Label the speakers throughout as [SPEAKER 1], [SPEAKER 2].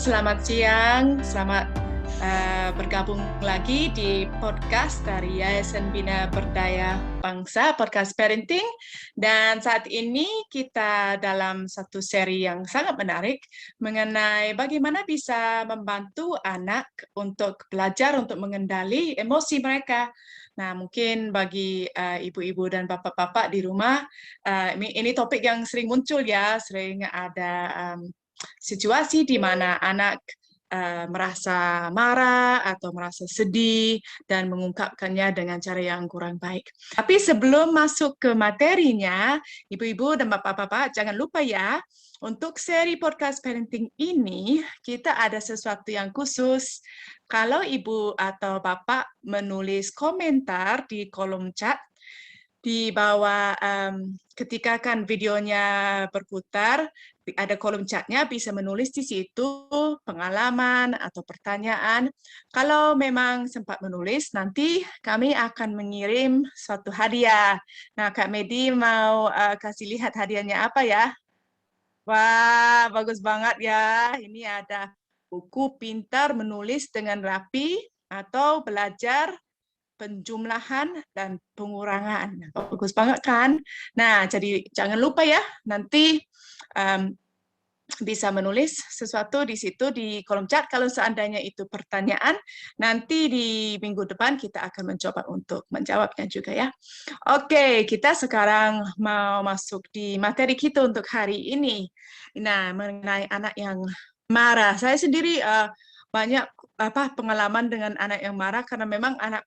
[SPEAKER 1] selamat siang. Selamat bergabung lagi di podcast dari Yayasan Bina Berdaya Bangsa, podcast parenting. Dan saat ini kita dalam satu seri yang sangat menarik mengenai bagaimana bisa membantu anak untuk belajar untuk mengendali emosi mereka. Nah, mungkin bagi ibu-ibu dan bapak-bapak di rumah, ini topik yang sering muncul ya, sering ada situasi di mana anak merasa marah atau merasa sedih dan mengungkapkannya dengan cara yang kurang baik. Tapi sebelum masuk ke materinya, ibu-ibu dan bapak-bapak jangan lupa ya, untuk seri podcast parenting ini kita ada sesuatu yang khusus. Kalau ibu atau bapak menulis komentar di kolom chat di bawah ketika kan videonya berputar, ada kolom chatnya, bisa menulis di situ pengalaman atau pertanyaan. Kalau memang sempat menulis, nanti kami akan mengirim suatu hadiah. Nah, Kak Medi mau kasih lihat hadiahnya apa ya? Wah, bagus banget ya. Ini ada buku Pintar Menulis dengan Rapi atau Belajar Penjumlahan dan Pengurangan. Bagus banget kan? Nah, jadi jangan lupa ya, nanti bisa menulis sesuatu di situ di kolom chat. Kalau seandainya itu pertanyaan, nanti di minggu depan kita akan mencoba untuk menjawabnya juga ya. Oke, kita sekarang mau masuk di materi kita untuk hari ini. Nah, mengenai anak yang marah. Saya sendiri banyak pengalaman dengan anak yang marah karena memang anak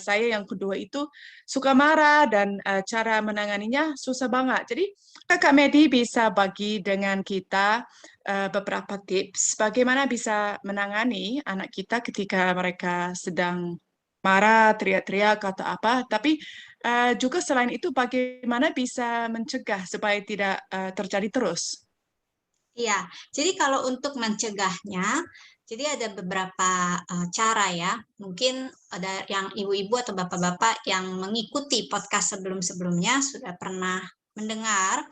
[SPEAKER 1] saya yang kedua itu suka marah dan cara menanganinya susah banget. Jadi Kakak Medi bisa bagi dengan kita beberapa tips bagaimana bisa menangani anak kita ketika mereka sedang marah, teriak-teriak atau apa. Tapi juga selain itu bagaimana bisa mencegah supaya tidak terjadi terus.
[SPEAKER 2] Iya, jadi kalau untuk mencegahnya, jadi ada beberapa cara ya. Mungkin ada yang ibu-ibu atau bapak-bapak yang mengikuti podcast sebelum-sebelumnya sudah pernah mendengar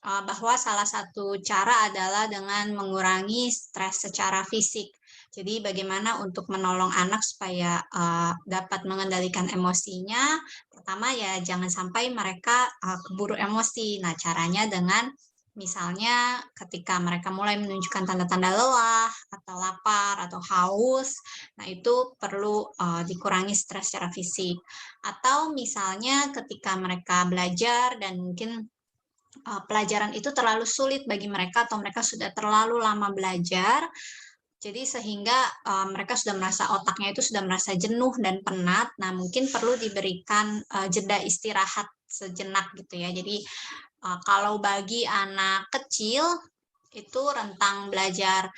[SPEAKER 2] bahwa salah satu cara adalah dengan mengurangi stres secara fisik. Jadi bagaimana untuk menolong anak supaya dapat mengendalikan emosinya? Pertama ya jangan sampai mereka keburu emosi. Nah, caranya dengan misalnya ketika mereka mulai menunjukkan tanda-tanda lelah atau lapar atau haus, nah itu perlu dikurangi stres secara fisik. Atau misalnya ketika mereka belajar dan mungkin pelajaran itu terlalu sulit bagi mereka atau mereka sudah terlalu lama belajar, jadi sehingga mereka sudah merasa otaknya itu sudah merasa jenuh dan penat. Nah, mungkin perlu diberikan jeda istirahat sejenak gitu ya. Jadi kalau bagi anak kecil itu rentang belajar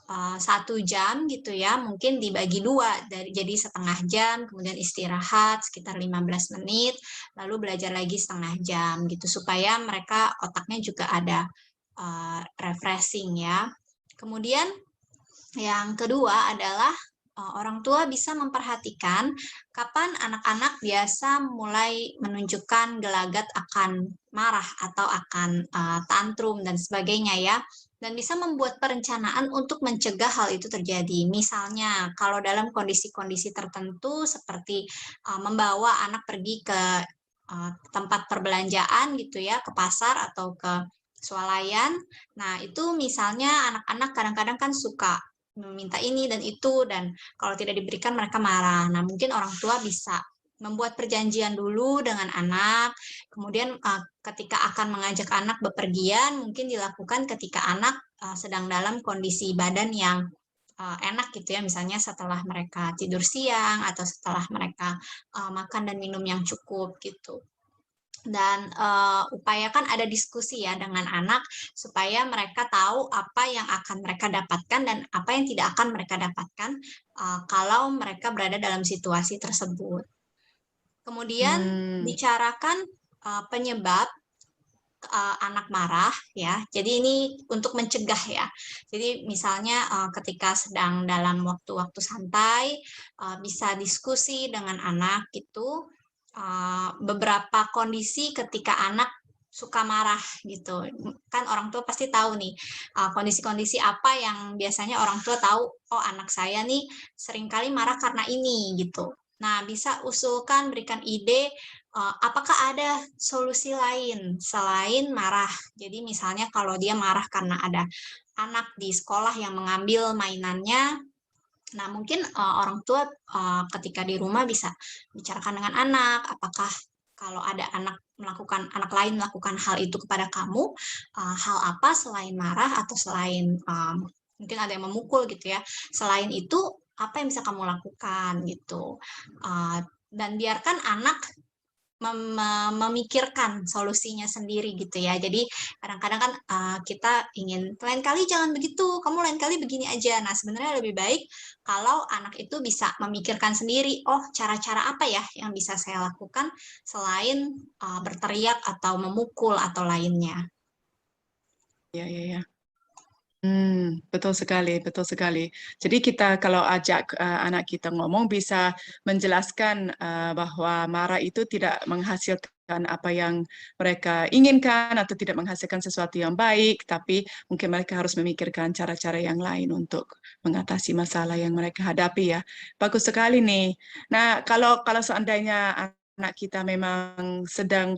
[SPEAKER 2] 1 jam gitu ya, mungkin dibagi 2, jadi setengah jam, kemudian istirahat sekitar 15 menit, lalu belajar lagi setengah jam gitu, supaya mereka otaknya juga ada refreshing ya. Kemudian yang kedua adalah orang tua bisa memperhatikan kapan anak-anak biasa mulai menunjukkan gelagat akan marah atau akan tantrum dan sebagainya ya. Dan bisa membuat perencanaan untuk mencegah hal itu terjadi. Misalnya, kalau dalam kondisi-kondisi tertentu seperti membawa anak pergi ke tempat perbelanjaan gitu ya, ke pasar atau ke swalayan. Nah, itu misalnya anak-anak kadang-kadang kan suka meminta ini dan itu, dan kalau tidak diberikan mereka marah. Nah, mungkin orang tua bisa membuat perjanjian dulu dengan anak, kemudian ketika akan mengajak anak bepergian, mungkin dilakukan ketika anak sedang dalam kondisi badan yang enak gitu ya, misalnya setelah mereka tidur siang atau setelah mereka makan dan minum yang cukup gitu. Dan upayakan ada diskusi ya dengan anak supaya mereka tahu apa yang akan mereka dapatkan dan apa yang tidak akan mereka dapatkan kalau mereka berada dalam situasi tersebut. Kemudian bicarakan penyebab anak marah ya. Jadi ini untuk mencegah ya. Jadi misalnya ketika sedang dalam waktu-waktu santai bisa diskusi dengan anak gitu. Beberapa kondisi ketika anak suka marah gitu. Kan orang tua pasti tahu nih kondisi-kondisi apa yang biasanya orang tua tahu, oh anak saya nih seringkali marah karena ini gitu. Nah, bisa usulkan, berikan ide, apakah ada solusi lain selain marah. Jadi misalnya kalau dia marah karena ada anak di sekolah yang mengambil mainannya, nah mungkin orang tua ketika di rumah bisa bicarakan dengan anak, apakah kalau ada anak lain melakukan hal itu kepada kamu, hal apa selain marah atau selain mungkin ada yang memukul gitu ya. Selain itu apa yang bisa kamu lakukan gitu. Dan biarkan anak memikirkan solusinya sendiri gitu ya. Jadi kadang-kadang kan kita ingin lain kali jangan begitu, kamu lain kali begini aja. Nah, sebenarnya lebih baik kalau anak itu bisa memikirkan sendiri, oh cara-cara apa ya yang bisa saya lakukan selain berteriak atau memukul atau lainnya.
[SPEAKER 1] Ya, ya, ya. Betul sekali, betul sekali. Jadi kita kalau ajak anak kita ngomong bisa menjelaskan bahwa marah itu tidak menghasilkan apa yang mereka inginkan atau tidak menghasilkan sesuatu yang baik, tapi mungkin mereka harus memikirkan cara-cara yang lain untuk mengatasi masalah yang mereka hadapi ya. Bagus sekali nih. Nah, kalau seandainya anak kita memang sedang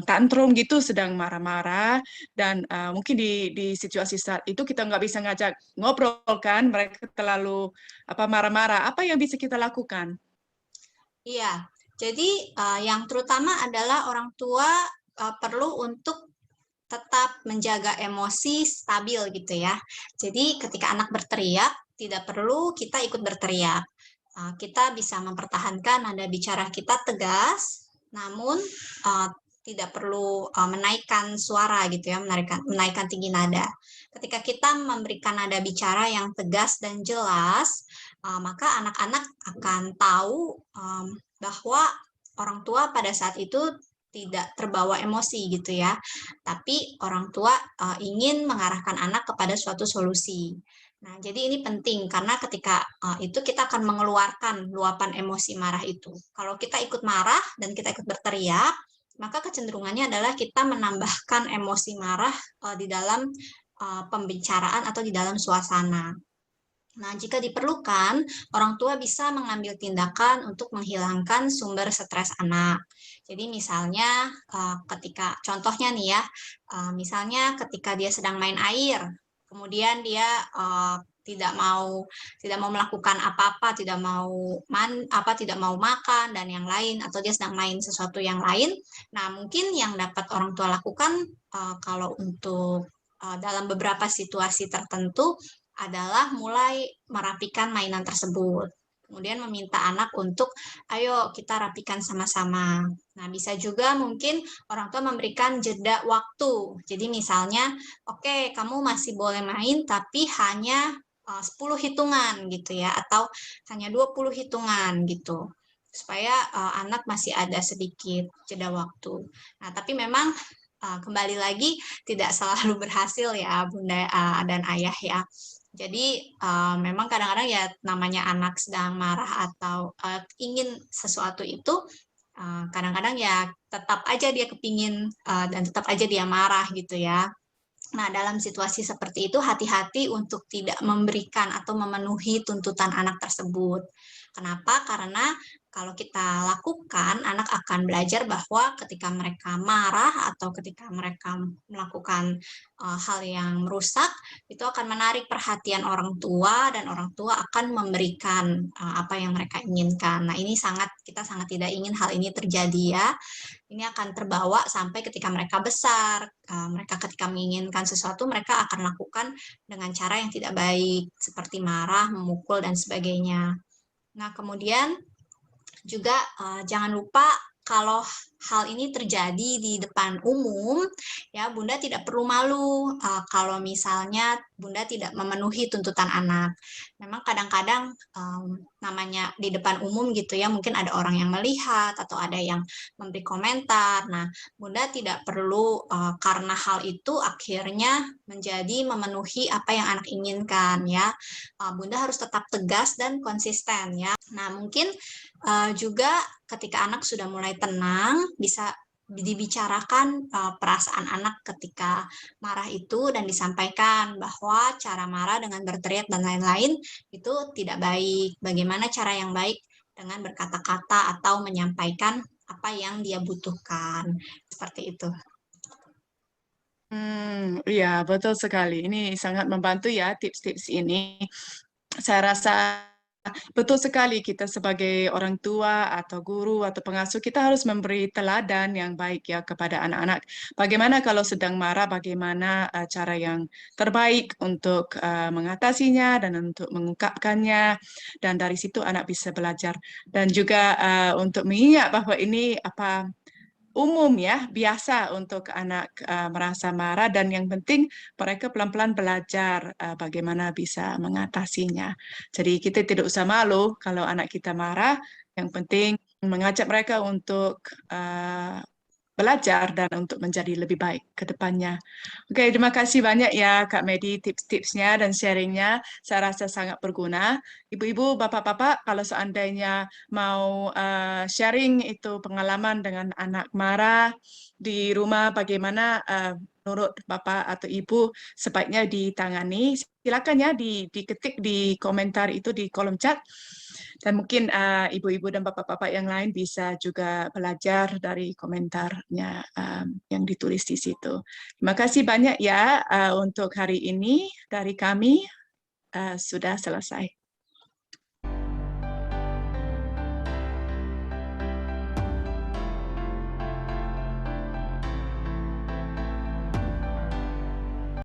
[SPEAKER 1] tantrum gitu, sedang marah-marah, dan mungkin di situasi saat itu kita nggak bisa ngajak ngobrol kan, mereka terlalu marah-marah. Apa yang bisa kita lakukan?
[SPEAKER 2] Iya, jadi yang terutama adalah orang tua perlu untuk tetap menjaga emosi stabil gitu ya. Jadi ketika anak berteriak, tidak perlu kita ikut berteriak. Kita bisa mempertahankan nada bicara kita tegas, namun tidak perlu menaikkan suara gitu ya, menaikkan tinggi nada. Ketika kita memberikan nada bicara yang tegas dan jelas, maka anak-anak akan tahu bahwa orang tua pada saat itu tidak terbawa emosi gitu ya, tapi orang tua ingin mengarahkan anak kepada suatu solusi. Nah, jadi ini penting karena ketika itu kita akan mengeluarkan luapan emosi marah itu. Kalau kita ikut marah dan kita ikut berteriak, maka kecenderungannya adalah kita menambahkan emosi marah di dalam pembicaraan atau di dalam suasana. Nah, jika diperlukan, orang tua bisa mengambil tindakan untuk menghilangkan sumber stres anak. Jadi misalnya ketika contohnya nih ya, misalnya ketika dia sedang main air, kemudian dia tidak mau melakukan apa-apa, tidak mau makan dan yang lain, atau dia sedang main sesuatu yang lain. Nah, mungkin yang dapat orang tua lakukan kalau untuk dalam beberapa situasi tertentu adalah mulai merapikan mainan tersebut. Kemudian meminta anak untuk, ayo kita rapikan sama-sama. Nah, bisa juga mungkin orang tua memberikan jeda waktu. Jadi misalnya, oke, kamu masih boleh main, tapi hanya 10 hitungan gitu ya, atau hanya 20 hitungan gitu. Supaya anak masih ada sedikit jeda waktu. Nah, tapi memang kembali lagi tidak selalu berhasil ya Bunda dan Ayah ya. Jadi memang kadang-kadang ya namanya anak sedang marah atau ingin sesuatu itu kadang-kadang ya tetap aja dia kepingin dan tetap aja dia marah gitu ya. Nah, dalam situasi seperti itu hati-hati untuk tidak memberikan atau memenuhi tuntutan anak tersebut. Kenapa? Karena kalau kita lakukan, anak akan belajar bahwa ketika mereka marah atau ketika mereka melakukan hal yang merusak, itu akan menarik perhatian orang tua dan orang tua akan memberikan apa yang mereka inginkan. Nah, kita sangat tidak ingin hal ini terjadi ya. Ini akan terbawa sampai ketika mereka besar. Mereka ketika menginginkan sesuatu, mereka akan lakukan dengan cara yang tidak baik, seperti marah, memukul, dan sebagainya. Nah, kemudian juga jangan lupa kalau hal ini terjadi di depan umum, ya Bunda tidak perlu malu kalau misalnya Bunda tidak memenuhi tuntutan anak. Memang kadang-kadang namanya di depan umum gitu ya, mungkin ada orang yang melihat atau ada yang memberi komentar. Nah, Bunda tidak perlu karena hal itu akhirnya menjadi memenuhi apa yang anak inginkan ya. Bunda harus tetap tegas dan konsisten ya. Nah, mungkin juga ketika anak sudah mulai tenang, bisa dibicarakan perasaan anak ketika marah itu dan disampaikan bahwa cara marah dengan berteriak dan lain-lain itu tidak baik. Bagaimana cara yang baik dengan berkata-kata atau menyampaikan apa yang dia butuhkan. Seperti itu.
[SPEAKER 1] Iya, betul sekali. Ini sangat membantu ya tips-tips ini. Saya rasa betul sekali kita sebagai orang tua atau guru atau pengasuh kita harus memberi teladan yang baik ya kepada anak-anak. Bagaimana kalau sedang marah, bagaimana cara yang terbaik untuk mengatasinya dan untuk mengungkapkannya, dan dari situ anak bisa belajar. Dan juga untuk mengingat bahwa ini umum ya, biasa untuk anak merasa marah, dan yang penting mereka pelan-pelan belajar bagaimana bisa mengatasinya. Jadi kita tidak usah malu kalau anak kita marah, yang penting mengajak mereka untuk belajar dan untuk menjadi lebih baik ke depannya. Oke, terima kasih banyak ya Kak Medi tips-tipsnya dan sharingnya. Saya rasa sangat berguna. Ibu-ibu, bapak-bapak, kalau seandainya mau sharing itu pengalaman dengan anak marah di rumah, bagaimana menurut bapak atau ibu sebaiknya ditangani, silakan ya diketik di komentar itu di kolom chat. Dan mungkin ibu-ibu dan bapak-bapak yang lain bisa juga belajar dari komentarnya yang ditulis di situ. Terima kasih banyak ya untuk hari ini dari kami sudah selesai.